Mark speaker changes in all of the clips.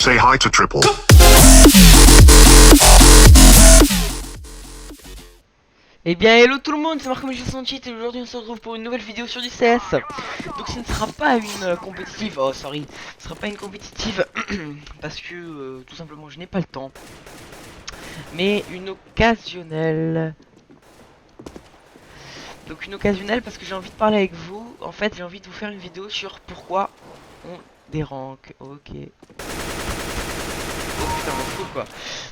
Speaker 1: Say hi to Triple.
Speaker 2: Eh bien hello tout le monde, c'est Marco Sanchit et aujourd'hui on se retrouve pour une nouvelle vidéo sur du CS. Donc ce ne sera pas une compétitive, oh sorry, ce sera pas une compétitive parce que tout simplement je n'ai pas le temps. Mais une occasionnelle. Donc une occasionnelle parce que j'ai envie de parler avec vous. En fait j'ai envie de vous faire une vidéo sur pourquoi on déranque. Ok. Oh putain on fout quoi.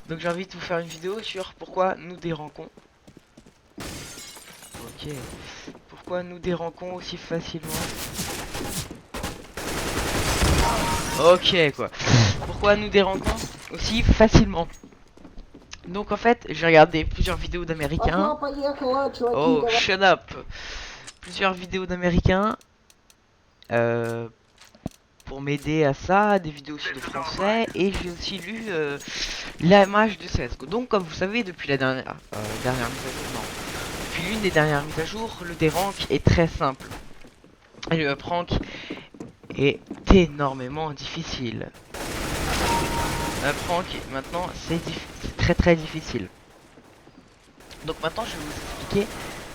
Speaker 2: Donc j'ai envie de vous faire une vidéo sur pourquoi nous déranquons. Ok. Pourquoi nous déranquons aussi facilement? Ok quoi. Pourquoi nous déranquons aussi facilement? Donc en fait, j'ai regardé plusieurs vidéos d'américains. Oh, shut up. Plusieurs vidéos d'américains pour m'aider à ça, des vidéos aussi de français, et j'ai aussi lu l'image de CSGO. Donc comme vous savez, depuis la dernière mise à jour, non, depuis l'une des dernières mises à jour, le dérank est très simple. Et le prank est énormément difficile. Un prank maintenant c'est très très difficile. Donc maintenant je vais vous expliquer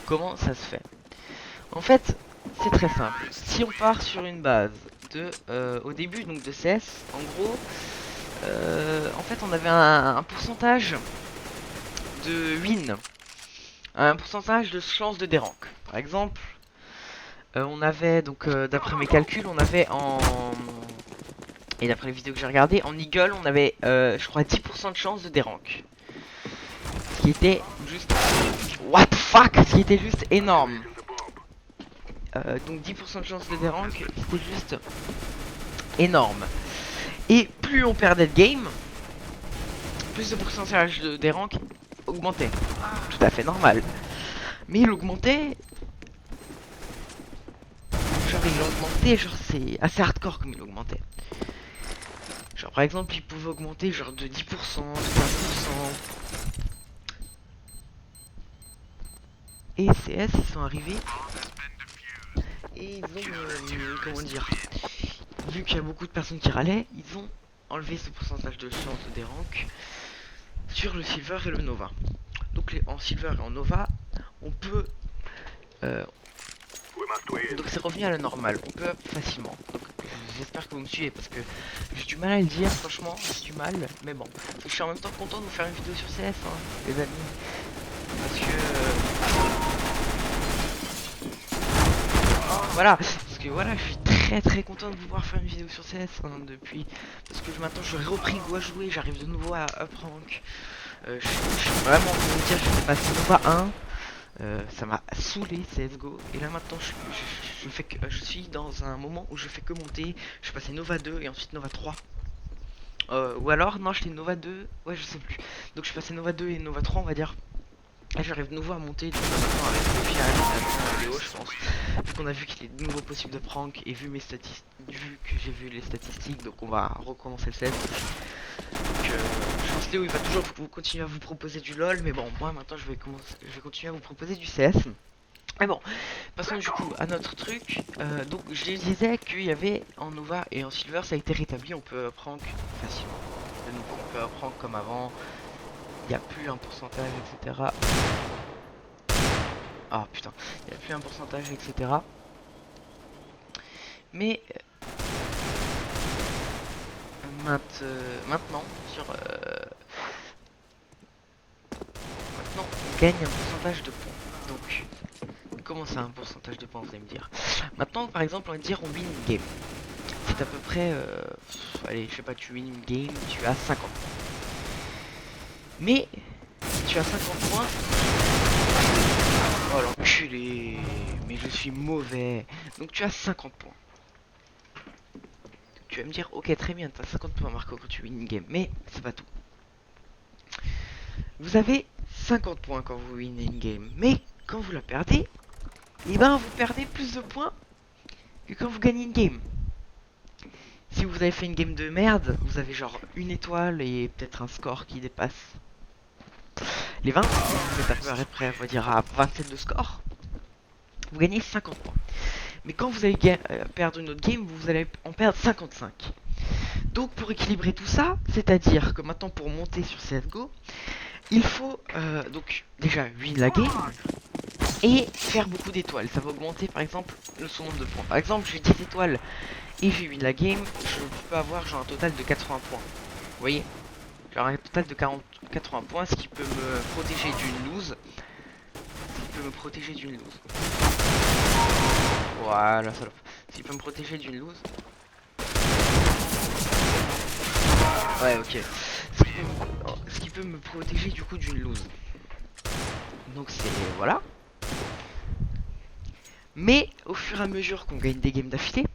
Speaker 2: comment ça se fait. En fait c'est très simple. Si on part sur une base de au début donc de CS, en gros en fait on avait un pourcentage de win, un pourcentage de chance de dérank. Par exemple on avait donc d'après mes calculs on avait en et d'après les vidéos que j'ai regardées, en Eagle, on avait, je crois, 10% de chance de dérank. Ce qui était juste... What the fuck? Ce qui était juste énorme. Donc 10% de chance de dérank, c'était juste énorme. Et plus on perdait de game, plus le pourcentage de dérank augmentait. Tout à fait normal. Mais il augmentait... Genre il augmentait, genre c'est assez hardcore comme il augmentait. Genre par exemple il pouvait augmenter genre de 10%, de 15%. Et CS ils sont arrivés et ils ont comment dire, vu qu'il y a beaucoup de personnes qui râlaient, ils ont enlevé ce pourcentage de chance de dérank sur le silver et le nova. Donc en silver et en nova on peut donc c'est revenu à la normale, on peut up facilement. Donc j'espère que vous me suivez parce que j'ai du mal à le dire, franchement j'ai du mal, mais bon, je suis en même temps content de vous faire une vidéo sur CS hein, les amis, parce que voilà, parce que voilà, je suis très très content de pouvoir faire une vidéo sur CS hein, depuis, parce que maintenant j'aurais repris goût à jouer, j'arrive de nouveau à up rank. Je suis vraiment, pour vous dire, je suis passé Nova 1, ça m'a saoulé CSGO, et là maintenant je suis dans un moment où je fais que monter, je suis passé Nova 2 et ensuite Nova 3. Ou alors, non, j'étais Nova 2, ouais, je sais plus. Donc je suis passé Nova 2 et Nova 3, on va dire. Et j'arrive de nouveau à monter, donc maintenant avec Sophia et Léo, je pense. Vu qu'on a vu qu'il est de nouveau possible de prank et vu mes statistiques, vu que j'ai vu les statistiques, donc on va recommencer le set. Donc je pense que Léo il va toujours continuer à vous proposer du LOL, mais bon, moi maintenant je vais continuer à vous proposer du CS. Mais bon, passons du coup à notre truc. Donc je disais qu'il y avait en Nova et en Silver, ça a été rétabli, on peut prank facilement. De nouveau, on peut prank comme avant. Il n'y a plus un pourcentage, etc. Ah putain, il n'y a plus un pourcentage, etc. Mais maintenant, maintenant, on gagne un pourcentage de points. Donc, comment ça un pourcentage de points, vous allez me dire? Maintenant, par exemple, on va dire on win une game. C'est à peu près, allez, je sais pas, tu win une game, tu as 50 points. Mais, tu as 50 points. Oh l'enculé, mais je suis mauvais. Donc tu as 50 points. Tu vas me dire, ok très bien, t'as 50 points Marco quand tu win une game, mais c'est pas tout. Vous avez 50 points quand vous win une game, mais quand vous la perdez, et ben vous perdez plus de points que quand vous gagnez une game. Si vous avez fait une game de merde, vous avez genre une étoile et peut-être un score qui dépasse les 20, vous êtes à peu près, on va dire, à 27 de score, vous gagnez 50 points. Mais quand vous allez perdre une autre game, vous allez en perdre 55. Donc pour équilibrer tout ça, c'est-à-dire que maintenant pour monter sur CSGO, il faut donc déjà win la game et faire beaucoup d'étoiles. Ça va augmenter par exemple son nombre de points. Par exemple, j'ai 10 étoiles et j'ai win la game, je peux avoir genre un total de 80 points. Vous voyez? Genre un total de 80 points, ce qui peut me protéger d'une lose. Voilà, salope. Ce qui peut me protéger d'une lose. Ouais, ok. Ce qui peut me protéger du coup d'une lose. Donc c'est... voilà. Mais au fur et à mesure qu'on gagne des games d'affilée,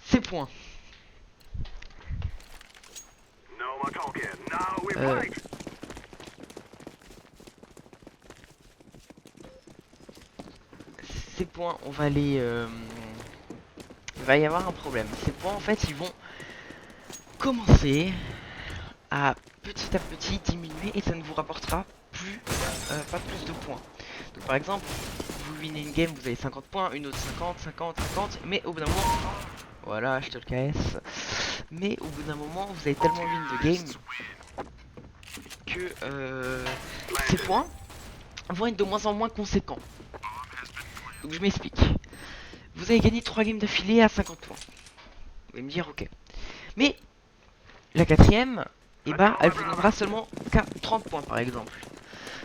Speaker 2: c'est points. Ces points, on va les... il va y avoir un problème. Ces points, en fait, ils vont commencer à petit diminuer et ça ne vous rapportera plus, pas plus de points. Donc par exemple, vous winez une game, vous avez 50 points, une autre 50, 50, 50, mais au bout d'un moment... Voilà, je te le casse. Mais au bout d'un moment, vous avez tellement win de game que ces points vont être de moins en moins conséquents. Donc je m'explique. Vous avez gagné 3 games d'affilée à 50 points. Vous allez me dire ok. Mais la quatrième, et bah elle vous donnera seulement qu'à 30 points par exemple.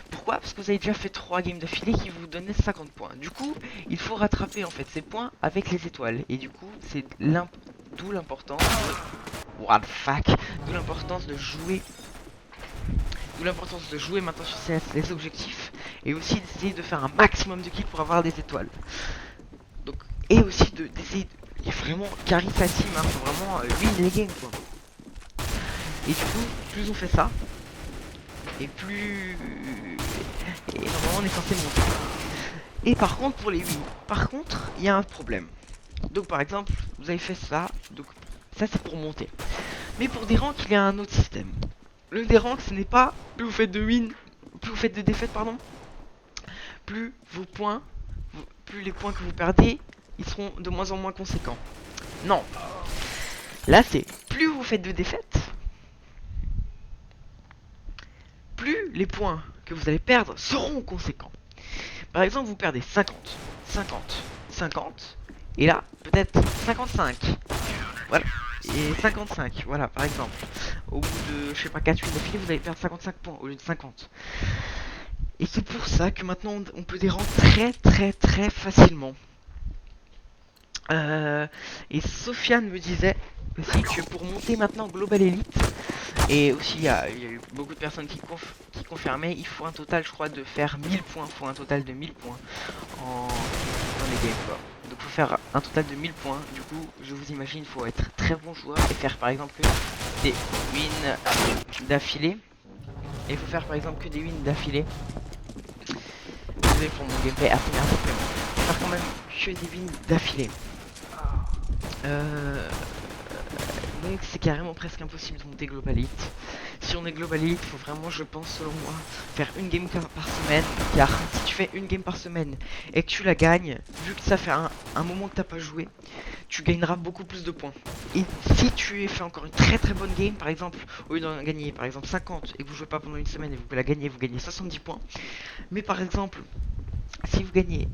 Speaker 2: Pourquoi? Parce que vous avez déjà fait 3 games d'affilée qui vous donnaient 50 points. Du coup, il faut rattraper en fait ces points avec les étoiles. Et du coup, c'est d'où l'importance de... What the fuck? D'où l'importance de jouer. D'où l'importance de jouer maintenant sur CS les objectifs. Et aussi d'essayer de faire un maximum de kills pour avoir des étoiles. Donc, et aussi d'essayer de vraiment carry sa team, hein, faut vraiment win les games quoi. Et du coup, plus on fait ça, et plus... Et normalement on est censé monter. Et par contre pour les wins, par contre, il y a un problème. Donc par exemple, vous avez fait ça, donc ça c'est pour monter. Mais pour des ranks, il y a un autre système. Le des ranks, ce n'est pas plus vous faites de win, plus vous faites de défaites, pardon, plus vos points, plus les points que vous perdez, ils seront de moins en moins conséquents. Non. Là c'est plus vous faites de défaites, plus les points que vous allez perdre seront conséquents. Par exemple, vous perdez 50, 50, 50, et là, peut-être 55. Voilà. Et 55, voilà, par exemple. Au bout de, je sais pas, 4 8 d'affilée, vous allez perdre 55 points au lieu de 50. Et c'est pour ça que maintenant, on peut des rangs très facilement. Et Sofiane me disait aussi que pour monter maintenant Global Elite, et aussi il y a eu beaucoup de personnes qui confirmaient, il faut un total je crois de faire 1000 points, il faut un total de 1000 points dans les games quoi. Donc il faut faire un total de 1000 points, du coup je vous imagine il faut être très bon joueur et faire par exemple que des wins d'affilée. Et il faut faire par exemple que des wins d'affilée. Désolé pour mon gameplay assez merdique, mais bon, faire quand même que des wins d'affilée. Donc c'est carrément presque impossible de monter Global Elite. Si on est Global Elite, il faut vraiment, je pense, selon moi, faire une game par semaine. Car si tu fais une game par semaine et que tu la gagnes, vu que ça fait un moment que t'as pas joué, tu gagneras beaucoup plus de points. Et si tu fais encore une très bonne game, par exemple, au lieu d'en gagner par exemple 50 et que vous jouez pas pendant une semaine et vous la gagnez, vous gagnez 70 points. Mais par exemple, si vous gagnez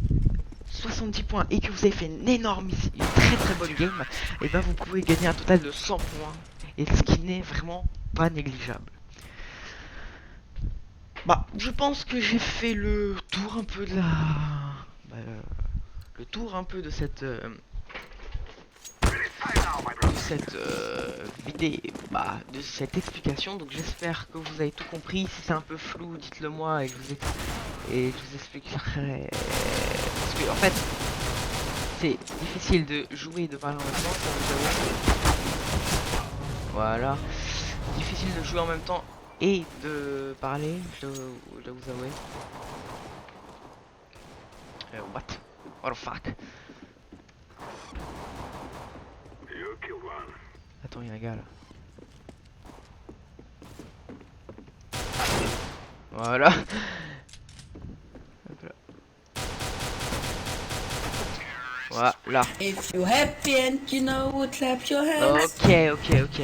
Speaker 2: 70 points et que vous avez fait une très bonne game, et ben vous pouvez gagner un total de 100 points, et ce qui n'est vraiment pas négligeable. Bah, je pense que j'ai fait le tour un peu de la... le tour un peu de cette... vidéo, de cette explication. Donc j'espère que vous avez tout compris. Si c'est un peu flou, dites-le moi et je vous expliquerai. Parce que en fait, c'est difficile de jouer et de parler en même temps. Ça vous avoue. Voilà, difficile de jouer en même temps et de parler. Je dois vous avouer. What the fuck? Attends, il y a un gars là. Voilà. Hop là. Voilà.
Speaker 1: If you happy and you know it, clap your hands.
Speaker 2: Ok.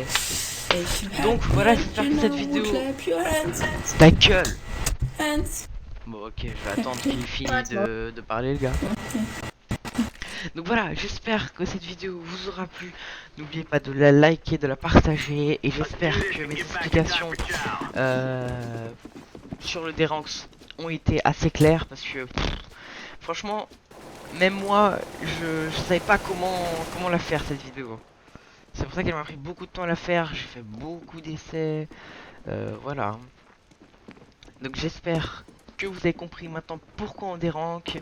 Speaker 1: If you
Speaker 2: Donc
Speaker 1: happy
Speaker 2: voilà,
Speaker 1: and
Speaker 2: j'espère
Speaker 1: you
Speaker 2: que cette
Speaker 1: know it,
Speaker 2: vidéo...
Speaker 1: clap your hands.
Speaker 2: Ta gueule!
Speaker 1: Hands.
Speaker 2: Bon ok, je vais attendre qu'il finisse de parler le gars. Donc voilà, j'espère que cette vidéo vous aura plu. N'oubliez pas de la liker, de la partager. Et j'espère que mes explications sur le Deranx ont été assez claires. Parce que franchement, même moi, je savais pas comment la faire cette vidéo. C'est pour ça qu'elle m'a pris beaucoup de temps à la faire. J'ai fait beaucoup d'essais. Voilà. Donc j'espère que vous avez compris maintenant pourquoi on déranque.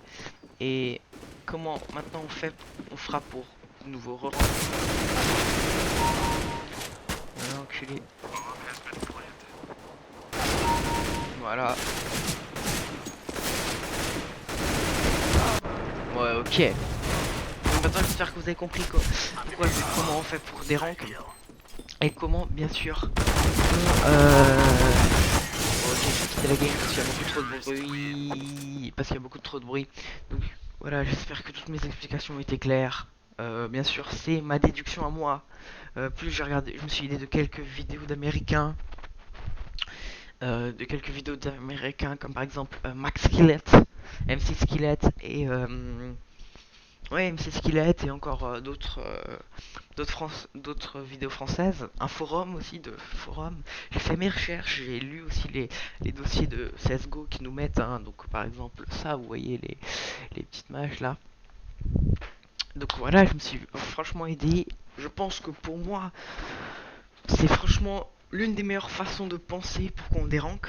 Speaker 2: Et comment maintenant on fera pour de nouveau re enculé. Voilà. Ouais, ok. Donc maintenant j'espère que vous avez compris comment on fait pour des ranks. Et comment bien sûr ok, je vais quitter la game parce qu'il y a beaucoup trop de bruit. Donc voilà, j'espère que toutes mes explications ont été claires. Bien sûr, c'est ma déduction à moi. Plus je me suis aidé de quelques vidéos d'américains. Comme par exemple Max Skillet, MC Skillet et ouais, MC Skillet et encore d'autres vidéos françaises, un forum aussi de forum. J'ai fait mes recherches, j'ai lu aussi les dossiers de CSGO qui nous mettent, hein, donc par exemple ça, vous voyez les petites mages là. Donc voilà, je me suis franchement aidé. Je pense que pour moi, c'est franchement l'une des meilleures façons de penser pour qu'on déranque.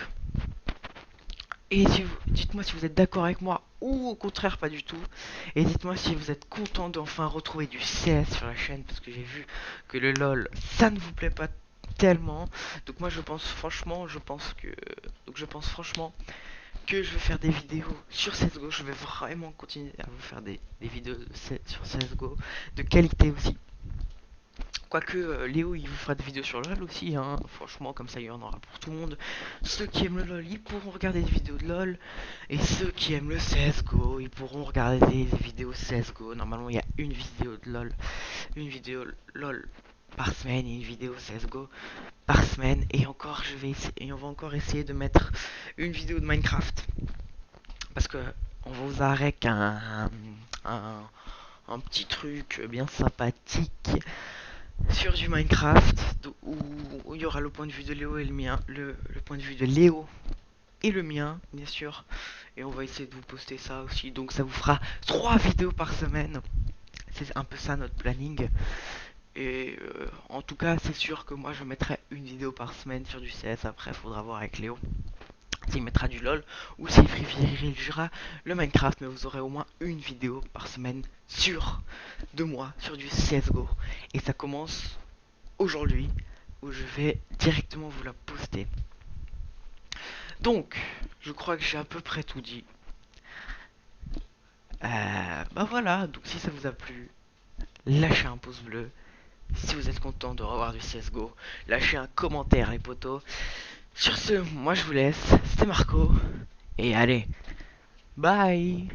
Speaker 2: Et dites-moi si vous êtes d'accord avec moi ou au contraire pas du tout. Et dites-moi si vous êtes content d'enfin retrouver du CS sur la chaîne parce que j'ai vu que le LOL ça ne vous plaît pas tellement. Donc moi je pense franchement que je vais faire des vidéos sur CSGO. Je vais vraiment continuer à vous faire des vidéos sur CSGO de qualité aussi. Quoique Léo il vous fera des vidéos sur LOL aussi, hein. Franchement comme ça il y en aura pour tout le monde. Ceux qui aiment le LOL ils pourront regarder des vidéos de LOL. Et ceux qui aiment le CSGO ils pourront regarder des vidéos CSGO. Normalement il y a une vidéo de LOL. Une vidéo LOL par semaine et une vidéo CSGO par semaine. Et encore on va encore essayer de mettre une vidéo de Minecraft. Parce que on vous arrête un petit truc bien sympathique sur du Minecraft où il y aura le point de vue de Léo et le mien, le point de vue de Léo et le mien bien sûr, et on va essayer de vous poster ça aussi, donc ça vous fera 3 vidéos par semaine. C'est un peu ça notre planning. Et en tout cas c'est sûr que moi je mettrai une vidéo par semaine sur du CS. Après faudra voir avec Léo s'il mettra du LOL ou s'il privilégiera le Minecraft, mais vous aurez au moins une vidéo par semaine de moi sur du CSGO. Et ça commence aujourd'hui où je vais directement vous la poster. Donc, je crois que j'ai à peu près tout dit. Bah voilà, donc si ça vous a plu, lâchez un pouce bleu. Si vous êtes content de revoir du CSGO, lâchez un commentaire les potos. Sur ce, moi je vous laisse, c'était Marco. Et allez, bye.